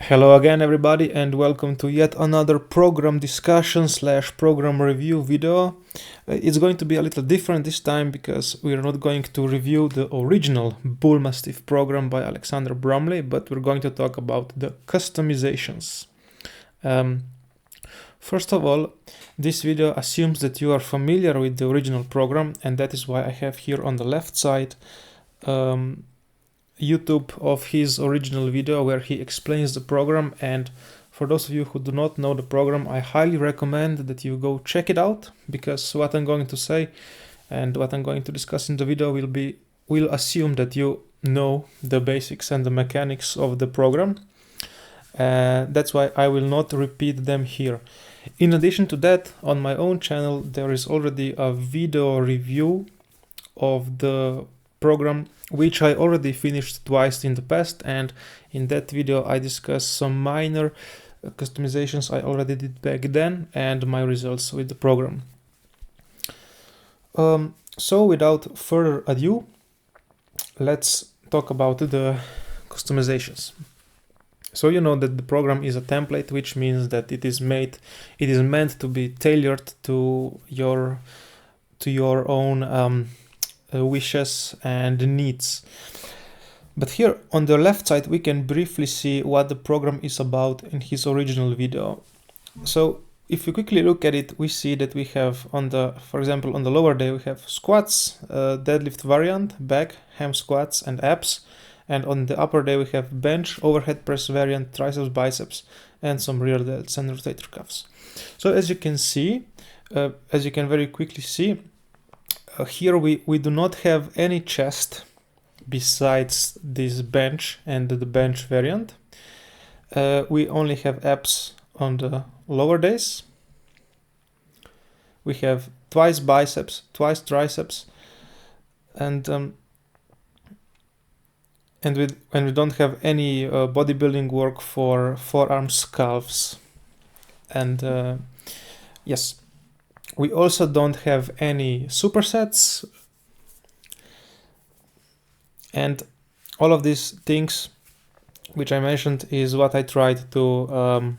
Hello again everybody and welcome to yet another program discussion / program review video. It's going to be a little different this time because we are not going to review the original Bullmastiff program by Alexander Bromley, but we're going to talk about the customizations. First of all, this video assumes that you are familiar with the original program, and that is why I have here on the left side YouTube of his original video where he explains the program. And for those of you who do not know the program, I highly recommend that you go check it out, because what I'm going to say and what I'm going to discuss in the video will assume that you know the basics and the mechanics of the program. That's why I will not repeat them here. In addition to that, on my own channel there is already a video review of the program which I already finished twice in the past, and in that video I discussed some minor customizations I already did back then and my results with the program. So without further ado, let's talk about the customizations. So you know that the program is a template, which means that it is meant to be tailored to your own wishes and needs. But here on the left side we can briefly see what the program is about in his original video. So if you quickly look at it, we see that we have for example on the lower day we have squats, deadlift variant, back, ham squats and abs, and on the upper day we have bench, overhead press variant, triceps, biceps, and some rear delts and rotator cuffs. So as you can see, as you can very quickly see, here we do not have any chest besides this bench and the bench variant. We only have abs on the lower days. We have twice biceps, twice triceps, and we don't have any bodybuilding work for forearms, calves, and yes. We also don't have any supersets, and all of these things which I mentioned is what I tried to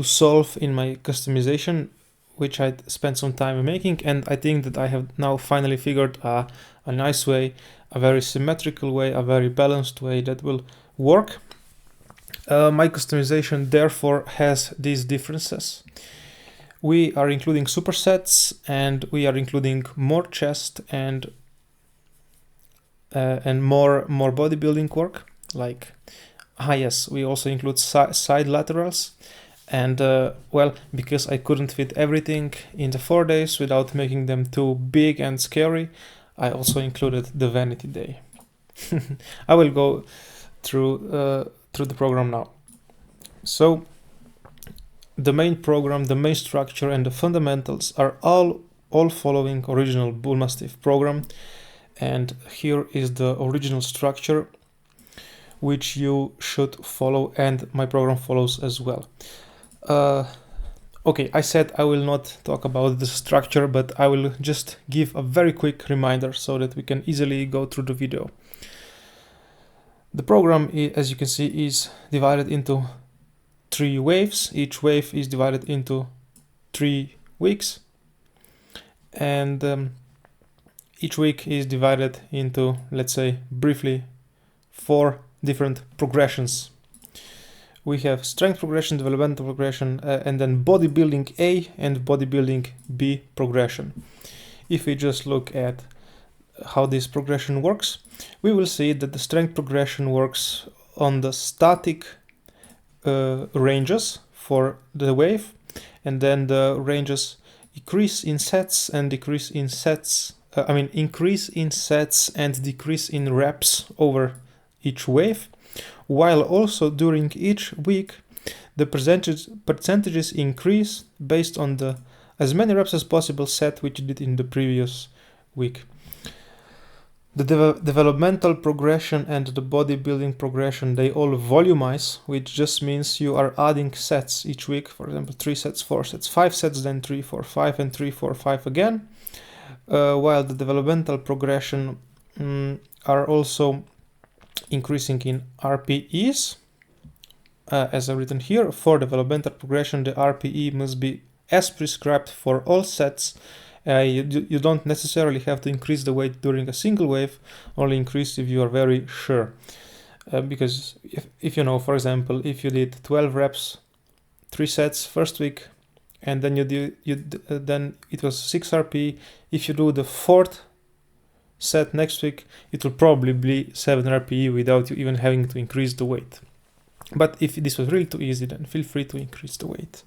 solve in my customization, which I spent some time making, and I think that I have now finally figured a nice way, a very symmetrical way, a very balanced way that will work. My customization therefore has these differences. We are including supersets, and we are including more chest and more bodybuilding work. Like, yes, we also include side laterals, and well, because I couldn't fit everything in the 4 days without making them too big and scary, I also included the vanity day. I will go through the program now. So the main program, the main structure, and the fundamentals are all following original Bullmastiff program, and here is the original structure which you should follow, and my program follows as well. Okay, I said I will not talk about the structure, but I will just give a very quick reminder so that we can easily go through the video. The program, as you can see, is divided into 3 waves. Each wave is divided into 3 weeks, and each week is divided into, let's say briefly, 4 different progressions. We have strength progression, developmental progression, and then bodybuilding A and bodybuilding B progression. If we just look at how this progression works, we will see that the strength progression works on the static ranges for the wave, and then the ranges increase in sets and decrease in sets. Increase in sets and decrease in reps over each wave, while also during each week the percentages increase based on the as many reps as possible set which you did in the previous week. The developmental progression and the bodybuilding progression, they all volumize, which just means you are adding sets each week. For example, 3 sets, 4 sets, 5 sets, then 3, 4, 5, and 3, 4, 5 again. While the developmental progression are also increasing in RPEs, as I've written here, for developmental progression, the RPE must be as prescribed for all sets. You don't necessarily have to increase the weight during a single wave, only increase if you are very sure. Because if you know, for example, if you did 12 reps, 3 sets first week, and then then it was 6 RPE. If you do the 4th set next week, it will probably be 7 RPE without you even having to increase the weight. But if this was really too easy, then feel free to increase the weight.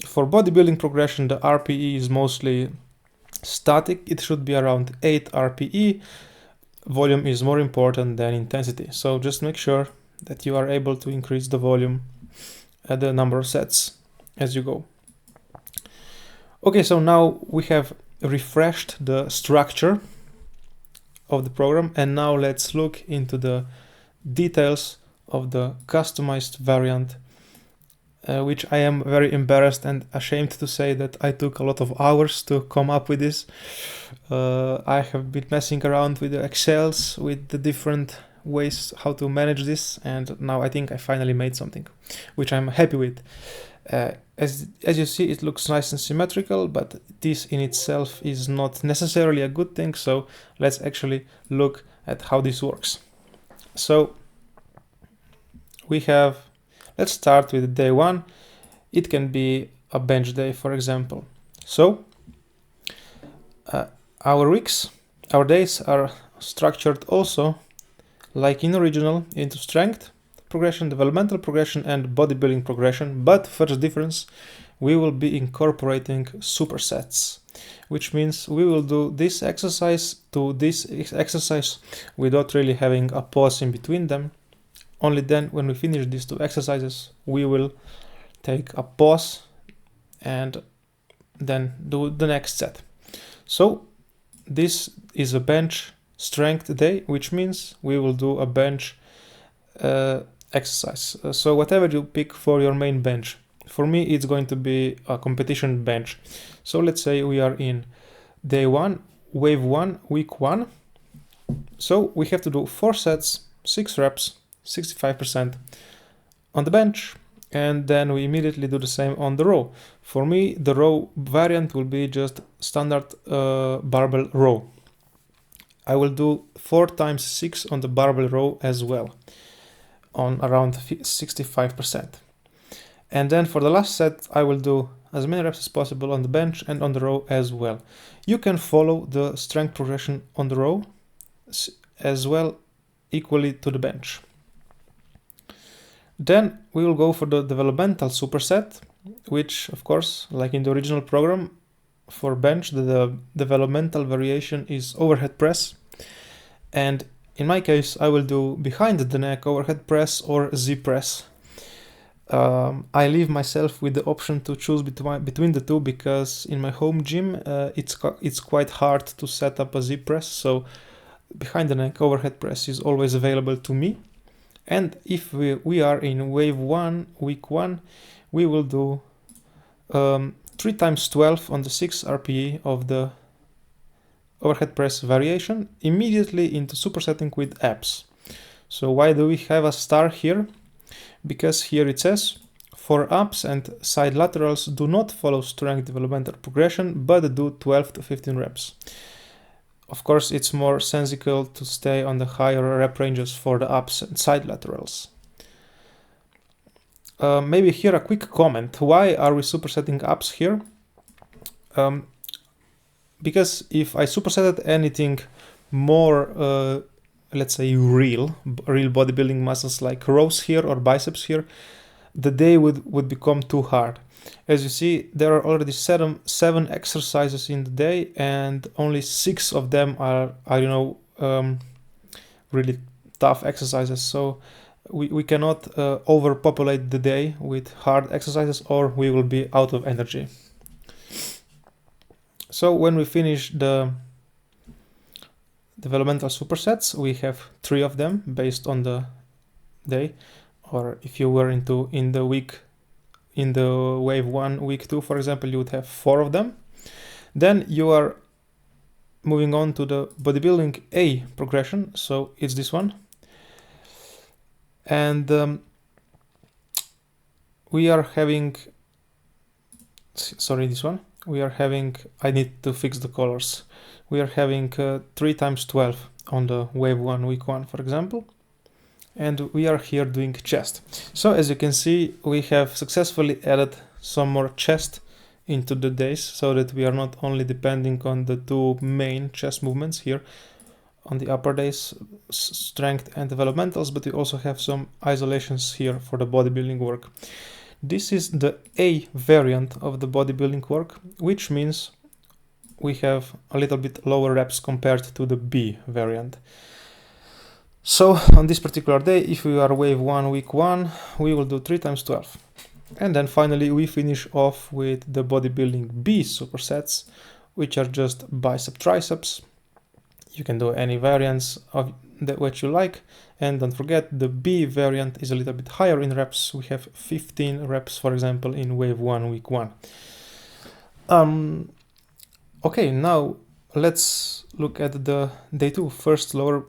For bodybuilding progression, the RPE is mostly static. It should be around 8 RPE. Volume is more important than intensity. So just make sure that you are able to increase the volume at the number of sets as you go. Okay, so now we have refreshed the structure of the program, and now let's look into the details of the customized variant, which I am very embarrassed and ashamed to say that I took a lot of hours to come up with this. I have been messing around with the Excels, with the different ways how to manage this, and now I think I finally made something which I'm happy with. As you see, it looks nice and symmetrical, but this in itself is not necessarily a good thing, so let's actually look at how this works. So let's start with day 1. It can be a bench day, for example. So our days are structured also like in original into strength progression, developmental progression, and bodybuilding progression. But first difference, we will be incorporating supersets, which means we will do this exercise to this exercise without really having a pause in between them. Only then, when we finish these 2 exercises, we will take a pause and then do the next set. So this is a bench strength day, which means we will do a bench exercise. So whatever you pick for your main bench. For me, it's going to be a competition bench. So let's say we are in day 1, wave 1, week 1. So we have to do 4 sets, 6 reps, 65% on the bench, and then we immediately do the same on the row. For me, the row variant will be just standard barbell row. I will do 4 times 6 on the barbell row as well, on around 65%. And then for the last set, I will do as many reps as possible on the bench and on the row as well. You can follow the strength progression on the row as well, equally to the bench. Then we will go for the developmental superset, which, of course, like in the original program, for bench, the developmental variation is overhead press. And in my case, I will do behind the neck overhead press or Z press. I leave myself with the option to choose between the 2, because in my home gym, it's quite hard to set up a Z press. So behind the neck overhead press is always available to me. And if we are in wave 1, week 1, we will do 3 times 12 on the 6 RPE of the overhead press variation immediately into supersetting with abs. So why do we have a star here? Because here it says, for abs and side laterals, do not follow strength developmental progression, but do 12 to 15 reps. Of course, it's more sensical to stay on the higher rep ranges for the abs and side laterals. Maybe here a quick comment. Why are we supersetting abs here? Because if I supersetted anything more, let's say real bodybuilding muscles like rows here or biceps here, the day would become too hard. As you see, there are already 7 exercises in the day, and only 6 of them are really tough exercises. So we cannot overpopulate the day with hard exercises, or we will be out of energy. So when we finish the developmental supersets, we have 3 of them based on the day, or if you were in the wave 1, week 2, for example, you would have 4 of them. Then you are moving on to the bodybuilding A progression, so it's this one. And we are having, sorry, this one, we are having, I need to fix the colors. We are having 3 times 12 on the wave 1, week 1, for example. And we are here doing chest. So as you can see, we have successfully added some more chest into the days, so that we are not only depending on the 2 main chest movements here on the upper days, strength and developmentals, but we also have some isolations here for the bodybuilding work. This is the A variant of the bodybuilding work, which means we have a little bit lower reps compared to the B variant. So on this particular day, if we are wave 1, week 1, we will do 3 times 12. And then finally we finish off with the bodybuilding B supersets, which are just bicep triceps. You can do any variants of that which you like. And don't forget, the B variant is a little bit higher in reps. We have 15 reps, for example, in wave 1, week 1. Okay, now let's look at the day 2, first lower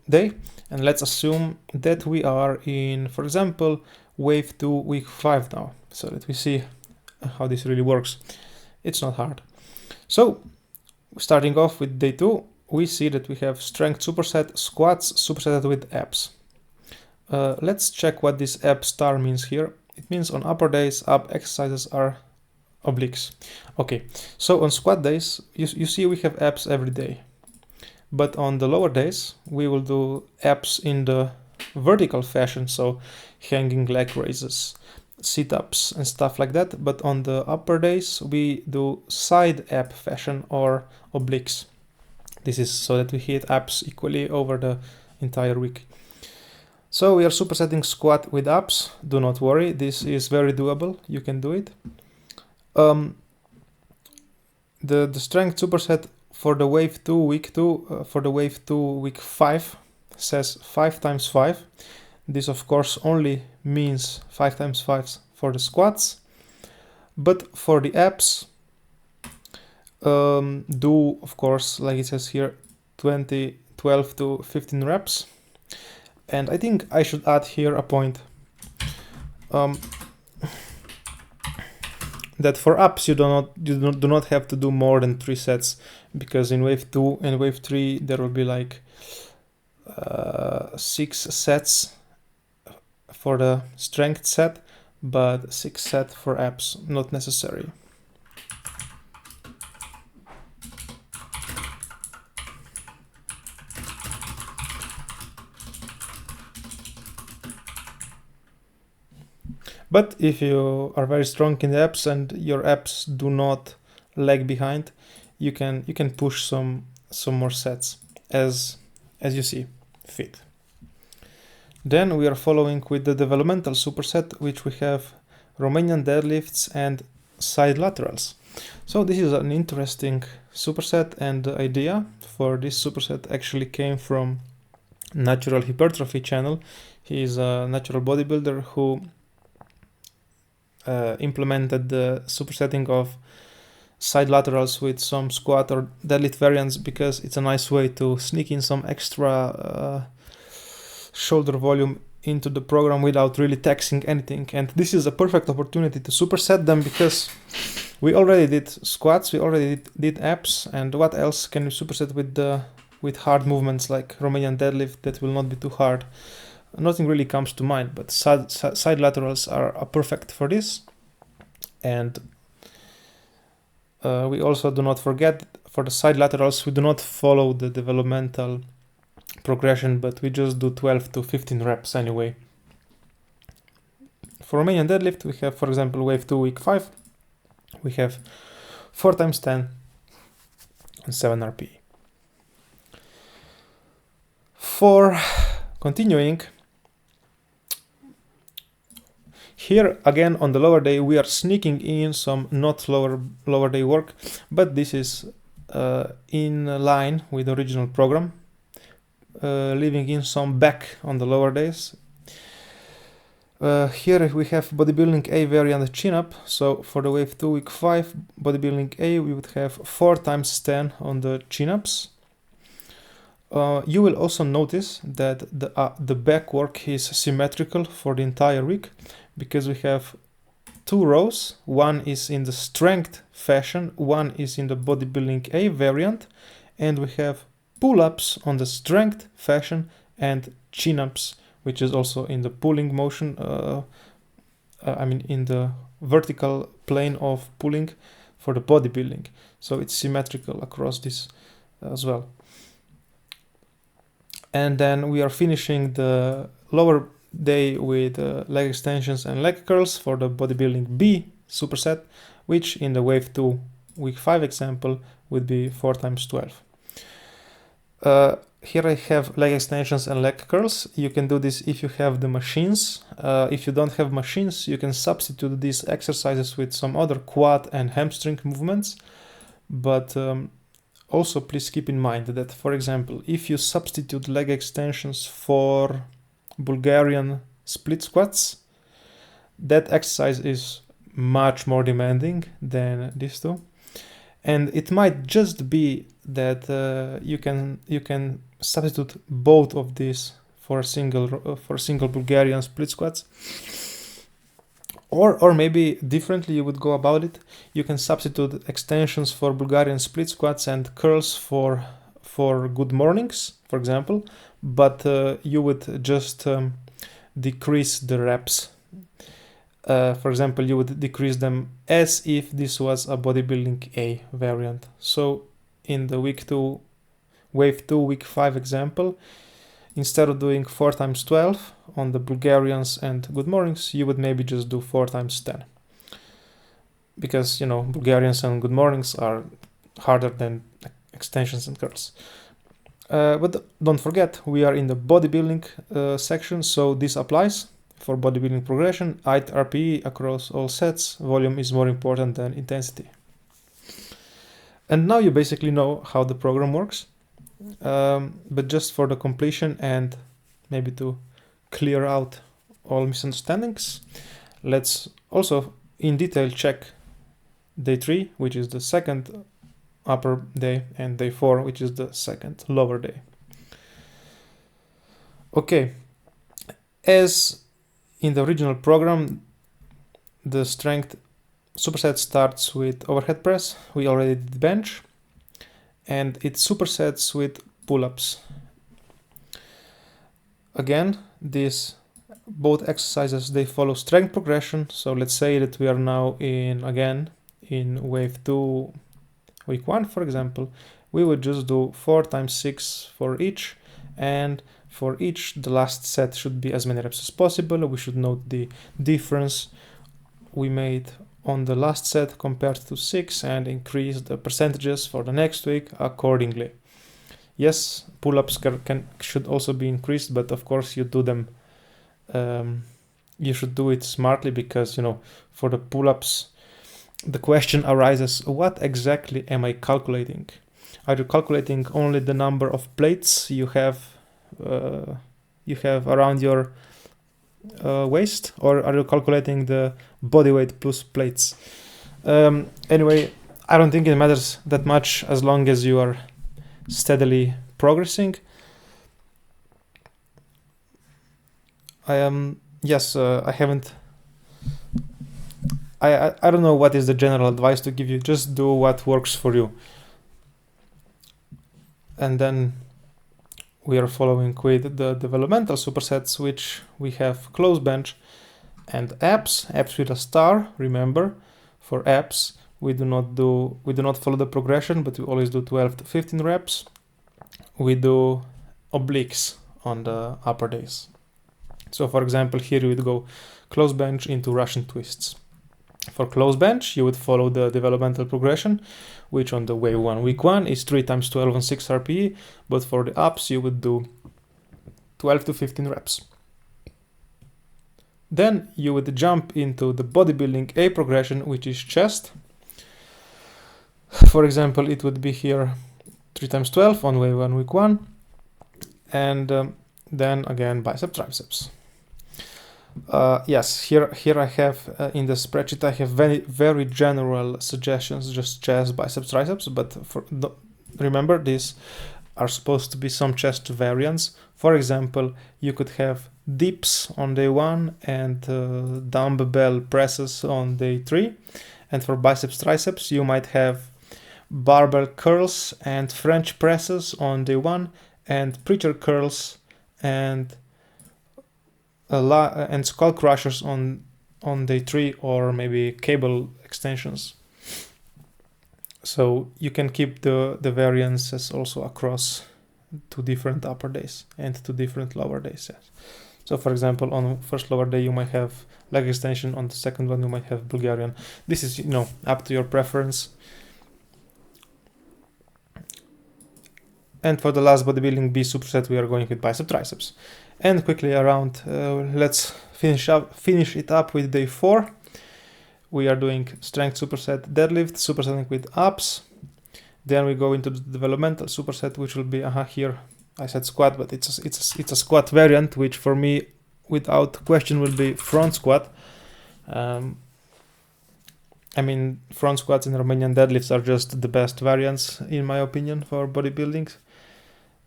day, and let's assume that we are in, for example, wave 2, week 5 now, so that we see how this really works. It's not hard. So starting off with day 2, we see that we have strength superset, squats supersetted with abs. Let's check what this ab star means here. It means on upper days, ab exercises are obliques. Okay, so on squat days, you see we have abs every day. But on the lower days, we will do abs in the vertical fashion, so hanging leg raises, sit-ups and stuff like that. But on the upper days, we do side ab fashion or obliques. This is so that we hit abs equally over the entire week. So we are supersetting squat with abs. Do not worry, this is very doable. You can do it. The strength superset for the wave 2, week 2, for the wave 2, week 5 says 5 times 5. This of course only means 5 times 5 for the squats. But for the abs, do of course, like it says here, 12 to 15 reps. And I think I should add here a point. That for abs you do not have to do more than 3 sets, because in wave 2 and wave 3 there will be like 6 sets for the strength set, but 6 sets for abs, not necessary. But if you are very strong in the abs and your abs do not lag behind, you can push some more sets as you see fit. Then we are following with the developmental superset, which we have Romanian deadlifts and side laterals. So this is an interesting superset, and the idea for this superset actually came from Natural Hypertrophy channel. He is a natural bodybuilder who implemented the supersetting of side laterals with some squat or deadlift variants, because it's a nice way to sneak in some extra shoulder volume into the program without really taxing anything. And this is a perfect opportunity to superset them, because we already did squats, we already did abs, and what else can we superset with hard movements like Romanian deadlift that will not be too hard? Nothing really comes to mind, but side laterals are perfect for this. And we also do not forget, for the side laterals, we do not follow the developmental progression, but we just do 12 to 15 reps anyway. For Romanian deadlift, we have, for example, wave 2, week 5, we have 4 times 10 and 7 RPE. For continuing, here again on the lower day we are sneaking in some not lower day work, but this is in line with the original program, leaving in some back on the lower days. Here we have bodybuilding A variant chin up. So for the wave 2, week 5 bodybuilding A, we would have 4 times 10 on the chin ups. You will also notice that the back work is symmetrical for the entire week, because we have 2 rows. One is in the strength fashion, one is in the bodybuilding A variant, and we have pull-ups on the strength fashion and chin-ups, which is also in the pulling motion, in the vertical plane of pulling for the bodybuilding. So it's symmetrical across this as well. And then we are finishing the lower day with leg extensions and leg curls for the bodybuilding B superset, which in the wave 2 week 5 example would be 4 times 12. Here I have leg extensions and leg curls. You can do this if you have the machines. If you don't have machines, you can substitute these exercises with some other quad and hamstring movements. But also please keep in mind that, for example, if you substitute leg extensions for Bulgarian split squats, that exercise is much more demanding than these two. And it might just be that you can substitute both of these for a single Bulgarian split squats, or maybe differently you would go about it. You can substitute extensions for Bulgarian split squats and curls for good mornings, for example, but you would just decrease the reps. For example, you would decrease them as if this was a bodybuilding A variant. So in the wave 2 week 5 example, instead of doing 4 times 12 on the Bulgarians and good mornings, you would maybe just do 4 times 10. Because, Bulgarians and good mornings are harder than extensions and curls. But don't forget, we are in the bodybuilding section, so this applies. For bodybuilding progression, 8 RPE across all sets, volume is more important than intensity. And now you basically know how the program works. But just for the completion and maybe to clear out all misunderstandings, let's also in detail check day 3, which is the second upper day, and day 4, which is the second lower day. Okay, as in the original program, the strength superset starts with overhead press. We already did bench, and it supersets with pull-ups. Again, these both exercises, they follow strength progression. So let's say that we are now in wave 2 week 1, for example. We would just do 4 times 6 for each, and for each, the last set should be as many reps as possible. We should note the difference we made on the last set compared to 6 and increase the percentages for the next week accordingly. Yes, pull-ups should also be increased, but of course you do them. You should do it smartly, because for the pull-ups, the question arises: what exactly am I calculating? Are you calculating only the number of plates you have around your waist, or are you calculating the body weight plus plates? Anyway, I don't think it matters that much as long as you are steadily progressing. I haven't. I don't know what is the general advice to give you. Just do what works for you. And then we are following with the developmental supersets, which we have close bench and abs with a star. Remember, for abs, we do not follow the progression, but we always do 12 to 15 reps. We do obliques on the upper days. So for example, here you would go close bench into Russian twists. For close bench, you would follow the developmental progression, which on the wave 1 week 1 is 3 times 12 on 6 RPE, but for the ups you would do 12 to 15 reps. Then you would jump into the bodybuilding A progression, which is chest. For example, it would be here 3 times 12 on wave 1 week 1, and then again bicep triceps. Yes, here I have in the spreadsheet I have very general suggestions, just chest, biceps, triceps. But remember this, are supposed to be some chest variants. For example, you could have dips on day 1 and dumbbell presses on day 3. And for biceps triceps, you might have barbell curls and French presses on day 1, and preacher curls and skull crushers on day 3, or maybe cable extensions. So you can keep the variances also across 2 different upper days and 2 different lower days. Yes. So for example, on first lower day you might have leg extension, on the second one you might have Bulgarian. This is, up to your preference. And for the last bodybuilding B superset, we are going with bicep triceps. And quickly around, let's finish it up with day 4. We are doing strength superset deadlift, supersetting with abs. Then we go into the developmental superset, which will be here. I said squat, but it's a squat variant, which for me, without question, will be front squat. Front squats and Romanian deadlifts are just the best variants, in my opinion, for bodybuilding.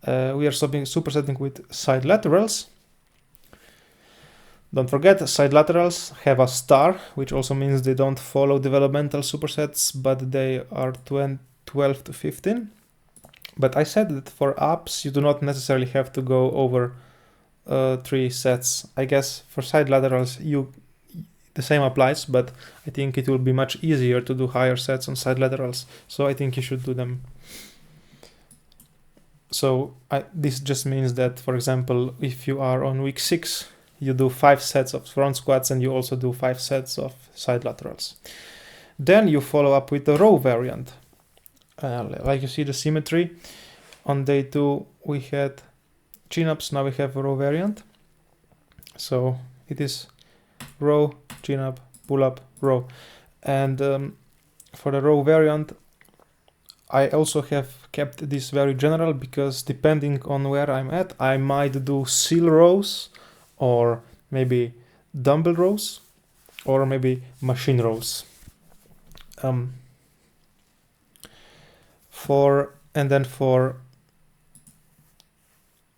We are supersetting with side laterals. Don't forget, side laterals have a star, which also means they don't follow developmental supersets, but they are 12 to 15. But I said that for abs, you do not necessarily have to go over 3 sets. I guess for side laterals, the same applies, but I think it will be much easier to do higher sets on side laterals. So I think you should do them. So this just means that, for example, if you are on week 6, you do 5 sets of front squats and you also do 5 sets of side laterals. Then you follow up with the row variant. Like you see the symmetry. On day 2 we had chin-ups, now we have a row variant. So it is row, chin-up, pull-up, row. And for the row variant, I also have kept this very general, because depending on where I'm at, I might do seal rows, or maybe dumbbell rows, or maybe machine rows. For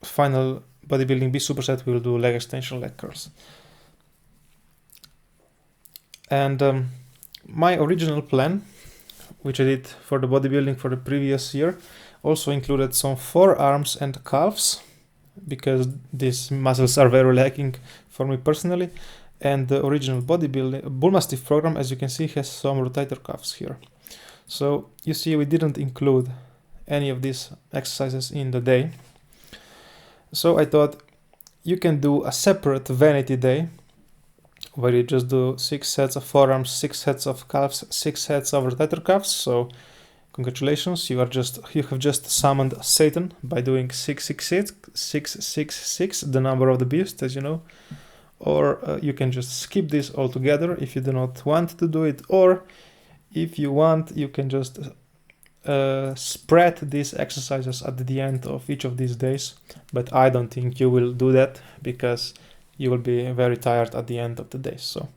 final bodybuilding B superset, we will do leg extension, leg curls. And my original plan, which I did for the bodybuilding for the previous year, also included some forearms and calves, because these muscles are very lacking for me personally. And the original bodybuilding Bullmastiff program, as you can see, has some rotator cuffs here. So you see, we didn't include any of these exercises in the day. So I thought you can do a separate vanity day, where you just do 6 sets of forearms, 6 sets of calves, 6 sets of rotator cuffs. So congratulations, you have just summoned Satan by doing 666, the number of the beast, as you know. Or you can just skip this altogether if you do not want to do it, or if you want, you can just spread these exercises at the end of each of these days. But I don't think you will do that, because you will be very tired at the end of the day. So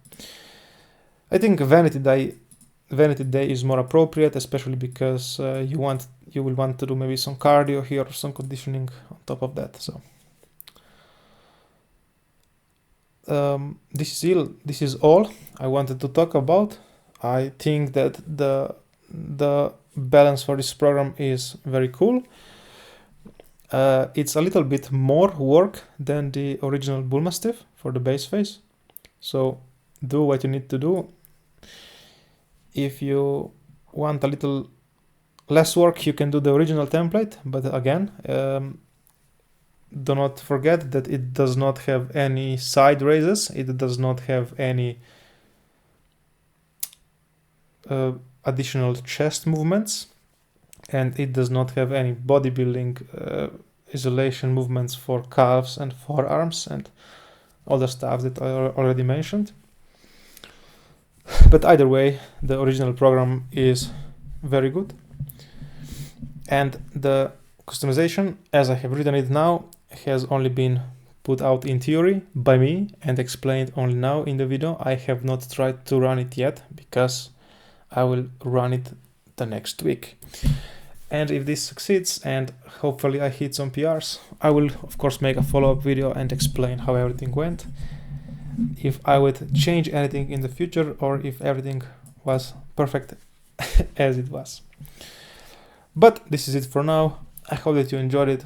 I think vanity day is more appropriate, especially because you will want to do maybe some cardio here or some conditioning on top of that. So this is all I wanted to talk about. I think that the balance for this program is very cool. It's a little bit more work than the original Bullmastiff for the base phase. So do what you need to do. If you want a little less work, you can do the original template. But again, do not forget that it does not have any side raises. It does not have any additional chest movements, and it does not have any bodybuilding isolation movements for calves and forearms and other stuff that I already mentioned. But either way, the original program is very good, and the customization, as I have written it now, has only been put out in theory by me and explained only now in the video. I have not tried to run it yet, because I will run it the next week. And if this succeeds, and hopefully I hit some PRs, I will of course make a follow-up video and explain how everything went, if I would change anything in the future, or if everything was perfect as it was. But this is it for now. I hope that you enjoyed it.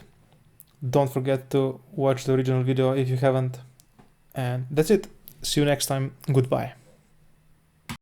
Don't forget to watch the original video if you haven't. And that's it. See you next time. Goodbye.